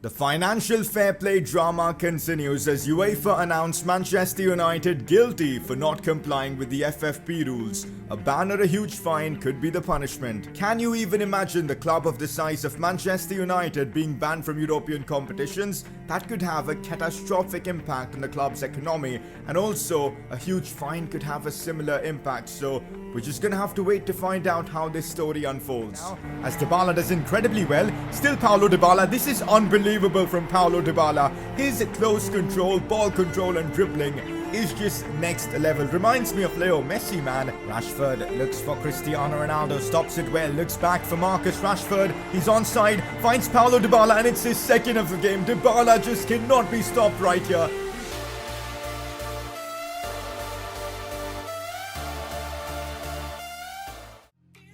The financial fair play drama continues as UEFA announced Manchester United guilty for not complying with the FFP rules. A ban or a huge fine could be the punishment. Can you even imagine the club of the size of Manchester United being banned from European competitions? That could have a catastrophic impact on the club's economy, and also a huge fine could have a similar impact. So we're just gonna have to wait to find out how this story unfolds. As Dybala does incredibly well, still Paulo Dybala, this is unbelievable from Paulo Dybala. His close control, ball control and dribbling is just next level. Reminds me of Leo Messi, man. Rashford looks for Cristiano Ronaldo, stops it well, looks back for Marcus Rashford. He's onside, finds Paulo Dybala, and it's his second of the game. Dybala just cannot be stopped right here.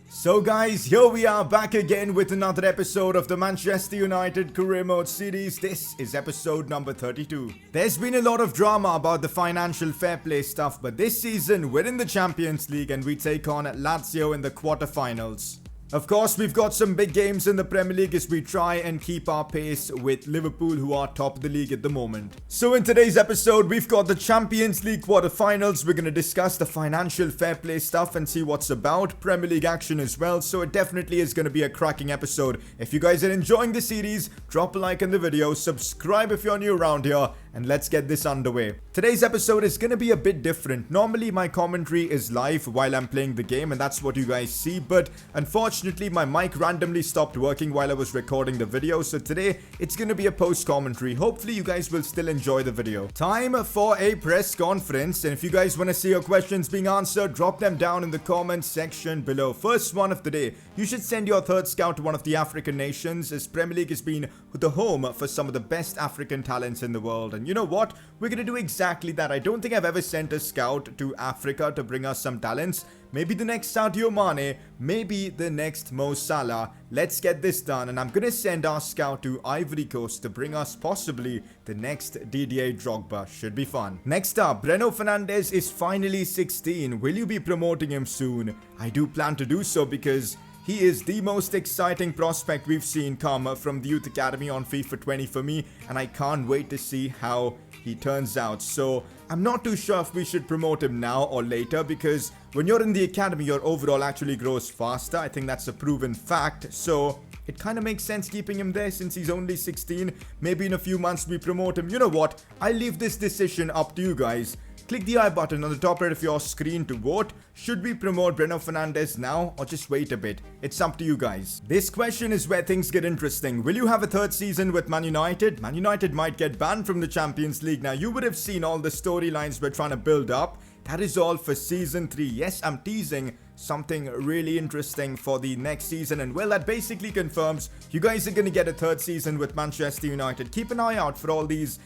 So guys, here we are back again with another episode of the Manchester United Career Mode series. This is episode number 32. There's been a lot of drama about the financial fair play stuff, but this season we're in the Champions League and we take on Lazio in the quarterfinals. Of course, we've got some big games in the Premier League as we try and keep our pace with Liverpool, who are top of the league at the moment. So in today's episode, we've got the Champions League quarterfinals. We're going to discuss the financial fair play stuff and see what's about. Premier League action as well. So it definitely is going to be a cracking episode. If you guys are enjoying the series, drop a like on the video, subscribe if you're new around here, and let's get this underway. Today's episode is going to be a bit different. Normally my commentary is live while I'm playing the game, and that's what you guys see, but unfortunately my mic randomly stopped working while I was recording the video, so today it's going to be a post commentary. Hopefully you guys will still enjoy the video. Time for a press conference, and if you guys want to see your questions being answered, drop them down in the comments section below. First one of the day, you should send your third scout to one of the African nations, as Premier League has been the home for some of the best African talents in the world. And you know what? We're going to do exactly that. I don't think I've ever sent a scout to Africa to bring us some talents. Maybe the next Sadio Mane, maybe the next Mo Salah. Let's get this done, and I'm going to send our scout to Ivory Coast to bring us possibly the next Didier Drogba. Should be fun. Next up, Bruno Fernandes is finally 16. Will you be promoting him soon? I do plan to do so because he is the most exciting prospect we've seen come from the Youth Academy on FIFA 20 for me, and I can't wait to see how he turns out. So I'm not too sure if we should promote him now or later, because when you're in the academy, your overall actually grows faster. I think that's a proven fact. So it kind of makes sense keeping him there since he's only 16. Maybe in a few months we promote him. You know what? I'll leave this decision up to you guys. Click the I button on the top right of your screen to vote. Should we promote Bruno Fernandes now or just wait a bit? It's up to you guys. This question is where things get interesting. Will you have a third season with Man United? Man United might get banned from the Champions League. Now, you would have seen all the storylines we're trying to build up. That is all for season 3. Yes, I'm teasing something really interesting for the next season, and well, that basically confirms you guys are going to get a third season with Manchester United. Keep an eye out for all these,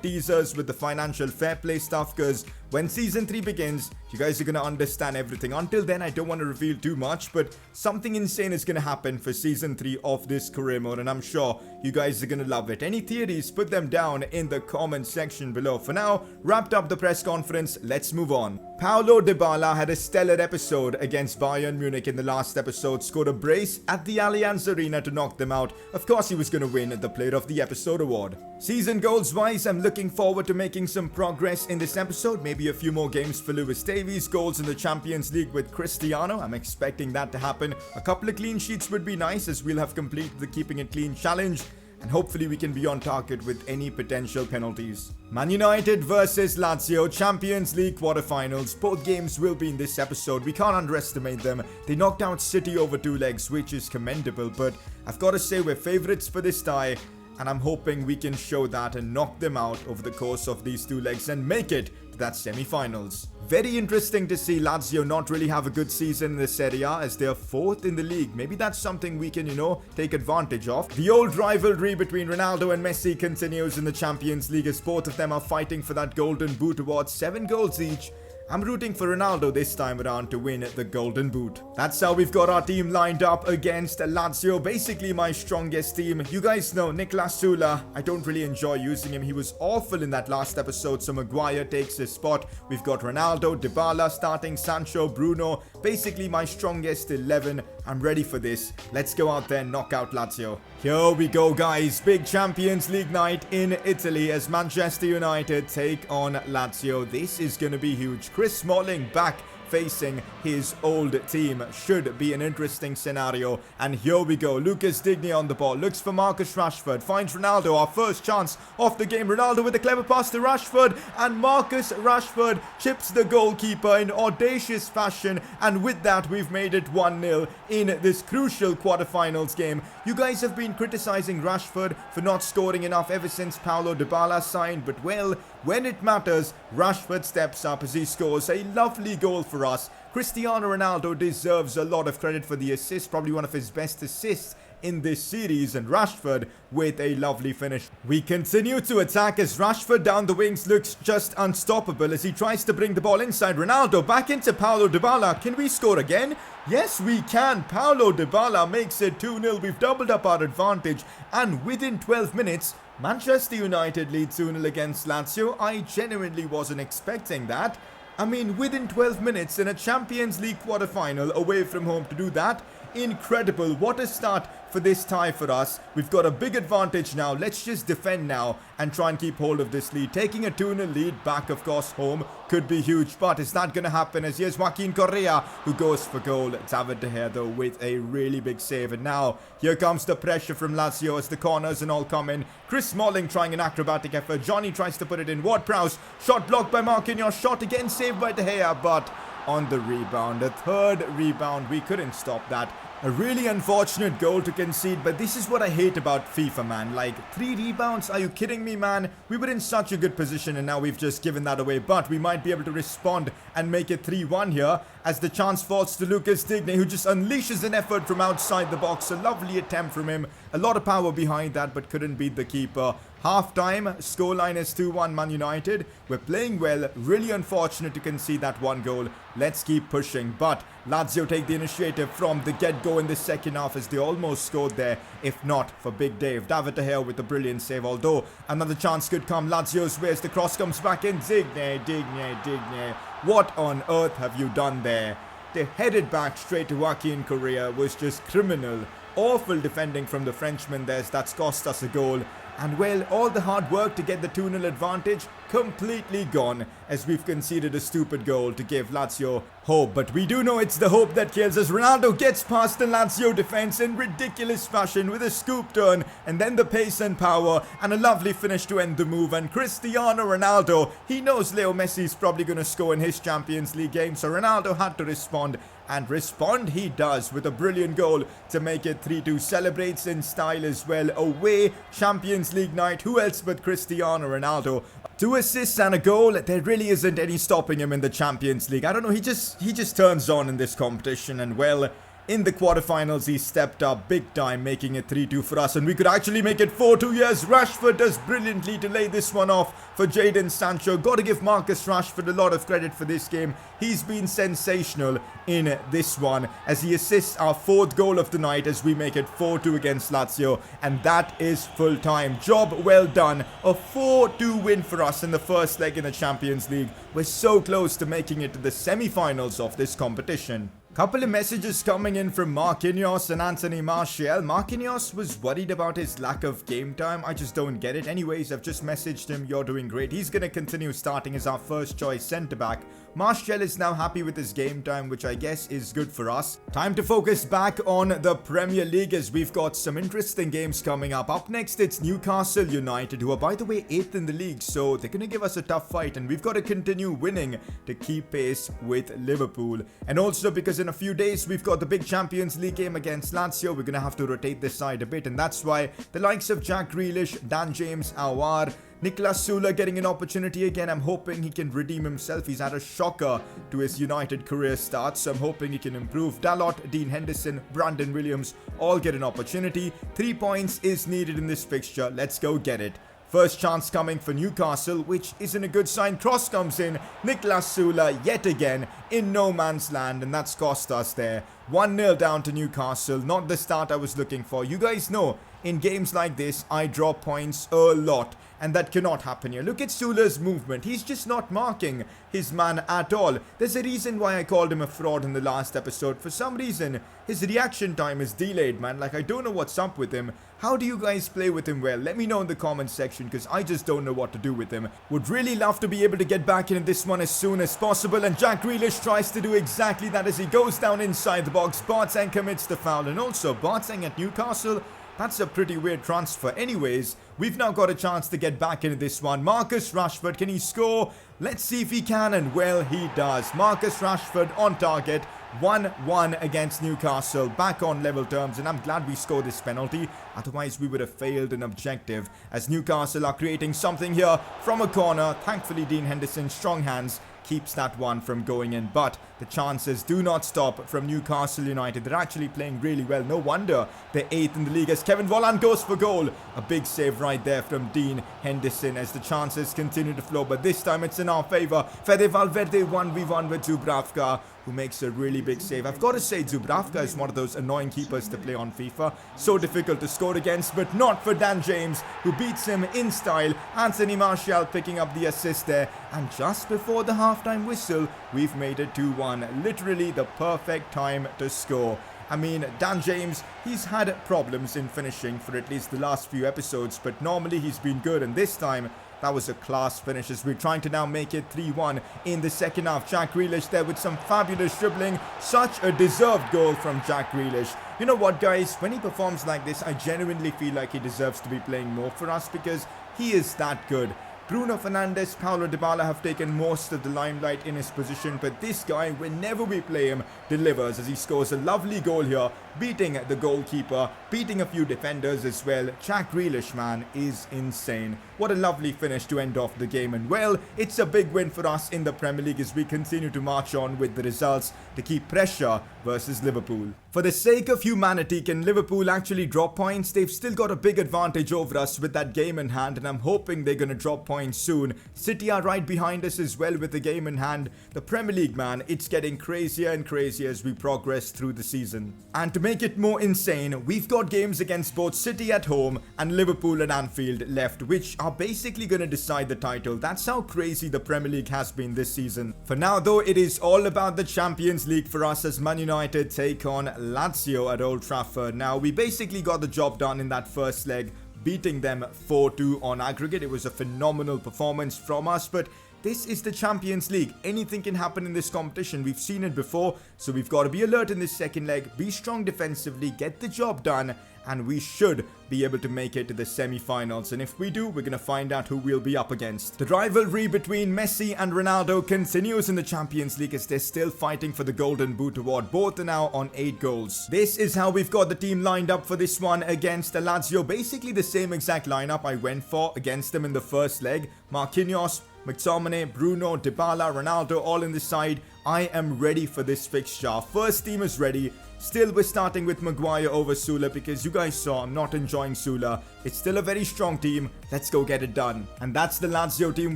teasers with the financial fair play stuff, because when season 3 begins, you guys are going to understand everything. Until then, I don't want to reveal too much, but something insane is going to happen for season 3 of this career mode, and I'm sure you guys are going to love it. Any theories, put them down in the comment section below. For now, wrapped up the press conference, let's move on. Paulo Dybala had a stellar episode against Bayern Munich in the last episode, scored a brace at the Allianz Arena to knock them out. Of course, he was going to win the Player of the Episode award. Season goals wise, I'm looking forward to making some progress in this episode. Maybe a few more games for Lewis Davies, goals in the Champions League with Cristiano. I'm expecting that to happen. A couple of clean sheets would be nice, as we'll have completed the Keeping It Clean challenge, and hopefully we can be on target with any potential penalties. Man United versus Lazio, Champions League quarterfinals. Both games will be in this episode. We can't underestimate them. They knocked out City over 2 legs, which is commendable, but I've got to say we're favourites for this tie, and I'm hoping we can show that and knock them out over the course of these 2 legs and make it to that semi-finals. Very interesting to see Lazio not really have a good season in the Serie A, as they're 4th in the league. Maybe that's something we can, take advantage of. The old rivalry between Ronaldo and Messi continues in the Champions League, as both of them are fighting for that Golden Boot award, 7 goals each. I'm rooting for Ronaldo this time around to win the Golden Boot. That's how we've got our team lined up against Lazio. Basically my strongest team. You guys know Niklas Sula. I don't really enjoy using him. He was awful in that last episode, so Maguire takes his spot. We've got Ronaldo, Dybala starting, Sancho, Bruno. Basically my strongest 11. I'm ready for this. Let's go out there and knock out Lazio. Here we go, guys. Big Champions League night in Italy as Manchester United take on Lazio. This is going to be huge. Chris Smalling back facing his old team. Should be an interesting scenario. And here we go. Lucas Digne on the ball. Looks for Marcus Rashford. Finds Ronaldo. Our first chance of the game. Ronaldo with a clever pass to Rashford. And Marcus Rashford chips the goalkeeper in audacious fashion. And with that, we've made it 1-0 in this crucial quarterfinals game. You guys have been criticizing Rashford for not scoring enough ever since Paulo Dybala signed. But well, when it matters, Rashford steps up as he scores a lovely goal for us. Cristiano Ronaldo deserves a lot of credit for the assist, probably one of his best assists in this series, and Rashford with a lovely finish. We continue to attack as Rashford down the wings looks just unstoppable as he tries to bring the ball inside. Ronaldo back into Paulo Dybala. Can we score again? Yes, we can. Paulo Dybala makes it 2-0. We've doubled up our advantage, and within 12 minutes, Manchester United lead 2-0 against Lazio. I genuinely wasn't expecting that. I mean, within 12 minutes in a Champions League quarterfinal away from home to do that, incredible. What a start for this tie for us. We've got a big advantage now. Let's just defend now and try and keep hold of this lead. Taking a 2-0 lead back, of course, home could be huge, but is that going to happen? As here's Joaquin Correa who goes for goal. David De Gea, though, with a really big save. And now here comes the pressure from Lazio as the corners and all come in. Chris Smalling trying an acrobatic effort. Johnny tries to put it in. Ward-Prowse, shot blocked by Marquinhos. Shot again, saved by De Gea, but on the rebound, a third rebound, we couldn't stop that. A really unfortunate goal to concede, but this is what I hate about FIFA, man. Like, 3 rebounds? Are you kidding me, man? We were in such a good position and now we've just given that away, but we might be able to respond and make it 3-1 here as the chance falls to Lucas Digne, who just unleashes an effort from outside the box. A lovely attempt from him. A lot of power behind that, but couldn't beat the keeper. Half-time, scoreline is 2-1 Man United. We're playing well. Really unfortunate to concede that one goal. Let's keep pushing. But Lazio take the initiative from the get-go in the second half as they almost scored there, if not for Big Dave. David De Gea with a brilliant save, although another chance could come Lazio's way as the cross comes back in. Digne. What on earth have you done there? They headed back straight to Joaquin Correa. Was just criminal. Awful defending from the Frenchman there. That's cost us a goal. And well, all the hard work to get the 2-0 advantage completely gone as we've conceded a stupid goal to give Lazio hope. But we do know it's the hope that kills us. Ronaldo gets past the Lazio defense in ridiculous fashion with a scoop turn and then the pace and power and a lovely finish to end the move. And Cristiano Ronaldo, he knows Leo Messi's probably going to score in his Champions League game, so Ronaldo had to respond. And respond he does with a brilliant goal to make it 3-2. Celebrates in style as well. Away Champions League night. Who else but Cristiano Ronaldo? 2 assists and a goal. There really isn't any stopping him in the Champions League. I don't know. He just turns on in this competition. And well, in the quarterfinals, he stepped up big time, making it 3-2 for us. And we could actually make it 4-2. Yes, Rashford does brilliantly to lay this one off for Jadon Sancho. Got to give Marcus Rashford a lot of credit for this game. He's been sensational in this one as he assists our 4th goal of the night as we make it 4-2 against Lazio. And that is full time. Job well done. A 4-2 win for us in the first leg in the Champions League. We're so close to making it to the semi-finals of this competition. Couple of messages coming in from Marquinhos and Anthony Martial. Marquinhos was worried about his lack of game time. I just don't get it. Anyways, I've just messaged him. You're doing great. He's going to continue starting as our first choice centre-back. Martial is now happy with his game time, which I guess is good for us. Time to focus back on the Premier League as we've got some interesting games coming up. Up next, it's Newcastle United, who are, by the way, 8th in the league. So they're going to give us a tough fight and we've got to continue winning to keep pace with Liverpool. And also because in a few days, we've got the big Champions League game against Lazio. We're going to have to rotate this side a bit. And that's why the likes of Jack Grealish, Dan James, Aouar, Niklas Süle getting an opportunity again. I'm hoping he can redeem himself. He's had a shocker to his United career start, so I'm hoping he can improve. Dalot, Dean Henderson, Brandon Williams all get an opportunity. 3 points is needed in this fixture. Let's go get it. First chance coming for Newcastle, which isn't a good sign. Cross comes in. Niklas Süle yet again in no man's land, and that's cost us there. 1-0 down to Newcastle. Not the start I was looking for. You guys know, in games like this, I drop points a lot. and that cannot happen here. Look at Sula's movement. He's just not marking his man at all. There's a reason why I called him a fraud in the last episode. For some reason, his reaction time is delayed, man. Like, I don't know what's up with him. How do you guys play with him well? Let me know in the comments section, because I just don't know what to do with him. Would really love to be able to get back in this one as soon as possible, and Jack Grealish tries to do exactly that as he goes down inside the box. Boateng commits the foul, and also Boateng at Newcastle. That's a pretty weird transfer. Anyways, we've now got a chance to get back into this one. Marcus Rashford, can he score? Let's see if he can, and well, he does. Marcus Rashford on target. 1-1 against Newcastle, back on level terms, and I'm glad we scored this penalty. Otherwise, we would have failed an objective, as Newcastle are creating something here from a corner. Thankfully, Dean Henderson, strong hands, keeps that one from going in, but the chances do not stop from Newcastle United. They're actually playing really well. No wonder they're 8th in the league as Kevin Volland goes for goal. A big save right there from Dean Henderson as the chances continue to flow, but this time it's in our favor. Fede Valverde 1v1 with Dubravka, who makes a really big save. I've got to say, Dubravka is one of those annoying keepers to play on FIFA. So difficult to score against, but not for Dan James, who beats him in style. Anthony Martial picking up the assist there. And just before the halftime whistle, we've made it 2-1. Literally the perfect time to score. I mean, Dan James, he's had problems in finishing for at least the last few episodes, but normally he's been good, and this time that was a class finish as we're trying to now make it 3-1 in the second half. Jack Grealish there with some fabulous dribbling. Such a deserved goal from Jack Grealish. You know what, guys? When he performs like this, I genuinely feel like he deserves to be playing more for us because he is that good. Bruno Fernandes, Paulo Dybala have taken most of the limelight in his position, but this guy, whenever we play him, delivers as he scores a lovely goal here, beating the goalkeeper, beating a few defenders as well. Jack Grealish, man, is insane. What a lovely finish to end off the game, and well, it's a big win for us in the Premier League as we continue to march on with the results to keep pressure versus Liverpool. For the sake of humanity, can Liverpool actually drop points? They've still got a big advantage over us with that game in hand, and I'm hoping they're going to drop points soon. City are right behind us as well with the game in hand. The Premier League, man, it's getting crazier and crazier as we progress through the season. And to make it more insane, we've got games against both City at home and Liverpool at Anfield left, which are basically going to decide the title. That's how crazy the Premier League has been this season. For now, though, it is all about the Champions League for us as Man United take on Lazio at Old Trafford. Now, we basically got the job done in that first leg, beating them 4-2 on aggregate. It was a phenomenal performance from us, but this is the Champions League. Anything can happen in this competition. We've seen it before, so we've got to be alert in this second leg, be strong defensively, get the job done, and we should be able to make it to the semi-finals. And if we do, we're going to find out who we'll be up against. The rivalry between Messi and Ronaldo continues in the Champions League as they're still fighting for the Golden Boot award. Both are now on 8 goals. This is how we've got the team lined up for this one against Lazio. Basically the same exact lineup I went for against them in the first leg. Marquinhos, McTominay, Bruno, Dybala, Ronaldo all in the side. I am ready for this fixture. First team is ready. Still, we're starting with Maguire over Sula because you guys saw I'm not enjoying Sula. It's still a very strong team. Let's go get it done. And that's the Lazio team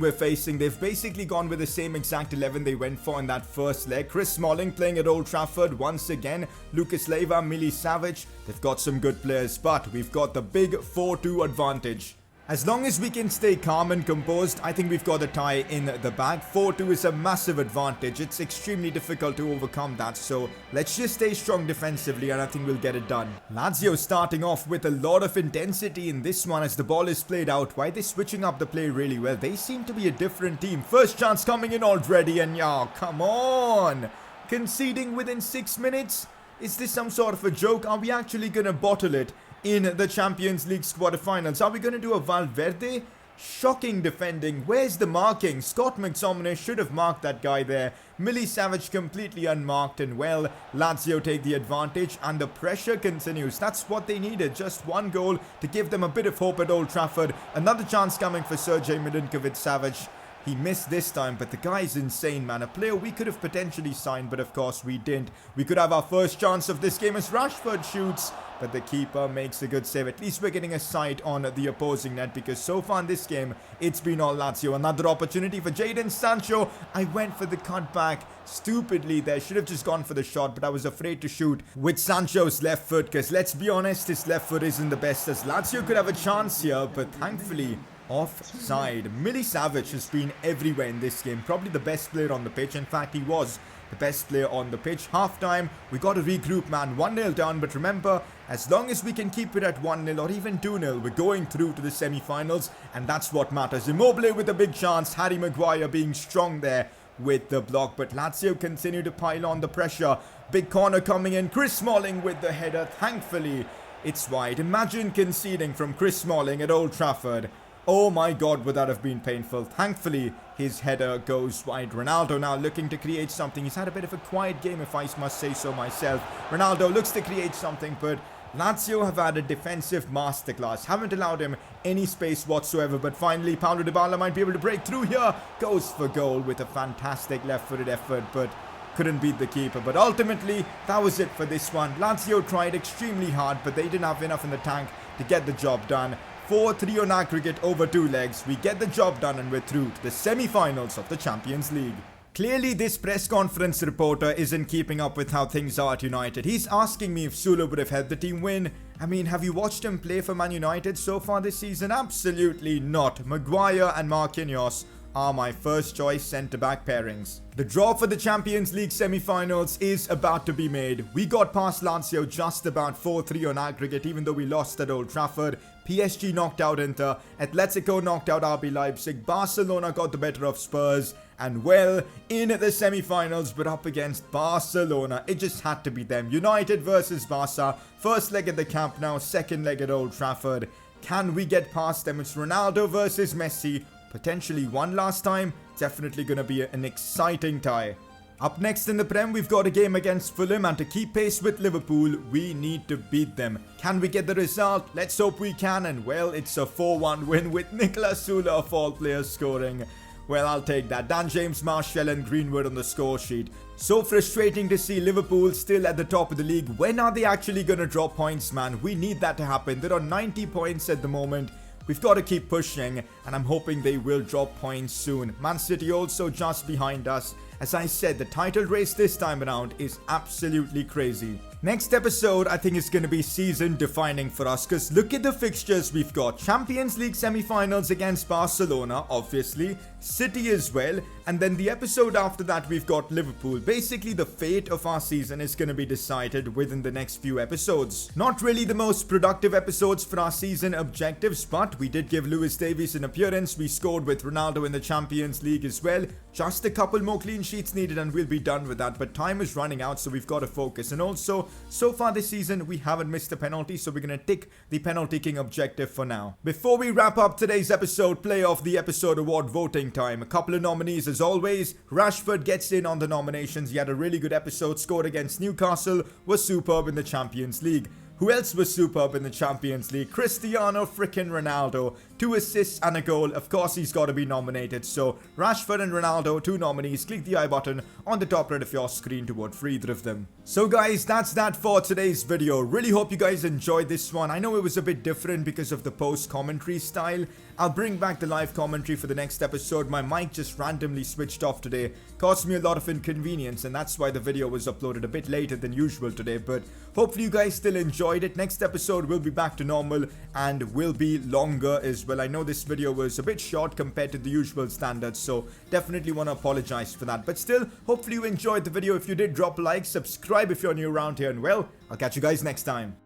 we're facing. They've basically gone with the same exact 11 they went for in that first leg. Chris Smalling playing at Old Trafford once again. Lucas Leiva, Milicevic. They've got some good players, but we've got the big 4-2 advantage. As long as we can stay calm and composed, I think we've got a tie in the bag. 4-2 is a massive advantage. It's extremely difficult to overcome that. So let's just stay strong defensively and I think we'll get it done. Lazio starting off with a lot of intensity in this one as the ball is played out. Why are they switching up the play really well? They seem to be a different team. First chance coming in already and yeah, come on. Conceding within 6 minutes? Is this some sort of a joke? Are we actually going to bottle it in the Champions League quarterfinals? Are we going to do a Valverde? Shocking defending. Where's the marking? Scott McTominay should have marked that guy there. Milicevic completely unmarked, and well, Lazio take the advantage and the pressure continues. That's what they needed. Just one goal to give them a bit of hope at Old Trafford. Another chance coming for Sergej Milinkovic-Savic. He missed this time, but the guy's insane, man. A player we could have potentially signed, but of course we didn't. We could have our first chance of this game as Rashford shoots, but the keeper makes a good save. At least we're getting a sight on the opposing net because so far in this game, it's been all Lazio. Another opportunity for Jadon Sancho. I went for the cutback stupidly there. Should have just gone for the shot, but I was afraid to shoot with Sancho's left foot because let's be honest, his left foot isn't the best as Lazio could have a chance here, but thankfully offside. Milicevic has been everywhere in this game. Probably the best player on the pitch. In fact, he was the best player on the pitch. Half time, we got to regroup, man. 1-0 down, but remember, as long as we can keep it at 1-0 or even 2-0, we're going through to the semi-finals, and that's what matters. Immobile with a big chance. Harry Maguire being strong there with the block, but Lazio continue to pile on the pressure. Big corner coming in. Chris Smalling with the header. Thankfully, it's wide. Imagine conceding from Chris Smalling at Old Trafford. Oh my god, would that have been painful. Thankfully, his header goes wide. Ronaldo now looking to create something. He's had a bit of a quiet game, if I must say so myself. Ronaldo looks to create something, but Lazio have had a defensive masterclass. Haven't allowed him any space whatsoever, but finally, Paulo Dybala might be able to break through here. Goes for goal with a fantastic left-footed effort, but couldn't beat the keeper. But ultimately, that was it for this one. Lazio tried extremely hard, but they didn't have enough in the tank to get the job done. 4-3 on aggregate over 2 legs. We get the job done and we're through to the semi-finals of the Champions League. Clearly, this press conference reporter isn't keeping up with how things are at United. He's asking me if Sula would have helped the team win. I mean, have you watched him play for Man United so far this season? Absolutely not. Maguire and Marquinhos are my first choice centre-back pairings. The draw for the Champions League semi-finals is about to be made. We got past Lazio just about 4-3 on aggregate, even though we lost at Old Trafford. PSG knocked out Inter, Atletico knocked out RB Leipzig, Barcelona got the better of Spurs, and well, in the semi-finals, but up against Barcelona. It just had to be them. United versus Barca. First leg at the Camp Nou, second leg at Old Trafford. Can we get past them? It's Ronaldo versus Messi. Potentially one last time. Definitely going to be an exciting tie. Up next in the Prem, we've got a game against Fulham, and to keep pace with Liverpool, we need to beat them. Can we get the result? Let's hope we can, and well, it's a 4-1 win with Nicolas Sula of all players scoring. Well, I'll take that. Dan James, Martial and Greenwood on the score sheet. So frustrating to see Liverpool still at the top of the league. When are they actually going to drop points, man? We need that to happen. They're on 90 points at the moment. We've got to keep pushing, and I'm hoping they will drop points soon. Man City also just behind us. As I said, the title race this time around is absolutely crazy. Next episode, I think, is going to be season defining for us, because look at the fixtures we've got. Champions League semi-finals against Barcelona, obviously. City as well. And then the episode after that, we've got Liverpool. Basically, the fate of our season is going to be decided within the next few episodes. Not really the most productive episodes for our season objectives, but we did give Lewis Davies an appearance. We scored with Ronaldo in the Champions League as well. Just a couple more clean sheets needed and we'll be done with that. But time is running out, so we've got to focus. And also, so far this season, we haven't missed a penalty, so we're going to tick the penalty king objective for now. Before we wrap up today's episode, Player of the Episode award voting time. A couple of nominees as always. Rashford gets in on the nominations. He had a really good episode, scored against Newcastle, was superb in the Champions League. Who else was superb in the Champions League? Cristiano frickin' Ronaldo. 2 assists and a goal. Of course, he's got to be nominated. So, Rashford and Ronaldo, 2 nominees. Click the I button on the top right of your screen to vote for either of them. So, guys, that's that for today's video. Really hope you guys enjoyed this one. I know it was a bit different because of the post-commentary style. I'll bring back the live commentary for the next episode. My mic just randomly switched off today. Caused me a lot of inconvenience, and that's why the video was uploaded a bit later than usual today. But hopefully you guys still enjoyed it. Next episode will be back to normal and will be longer as well. I know this video was a bit short compared to the usual standards, so definitely want to apologize for that. But still, hopefully you enjoyed the video. If you did, drop a like, subscribe if you're new around here, and well, I'll catch you guys next time.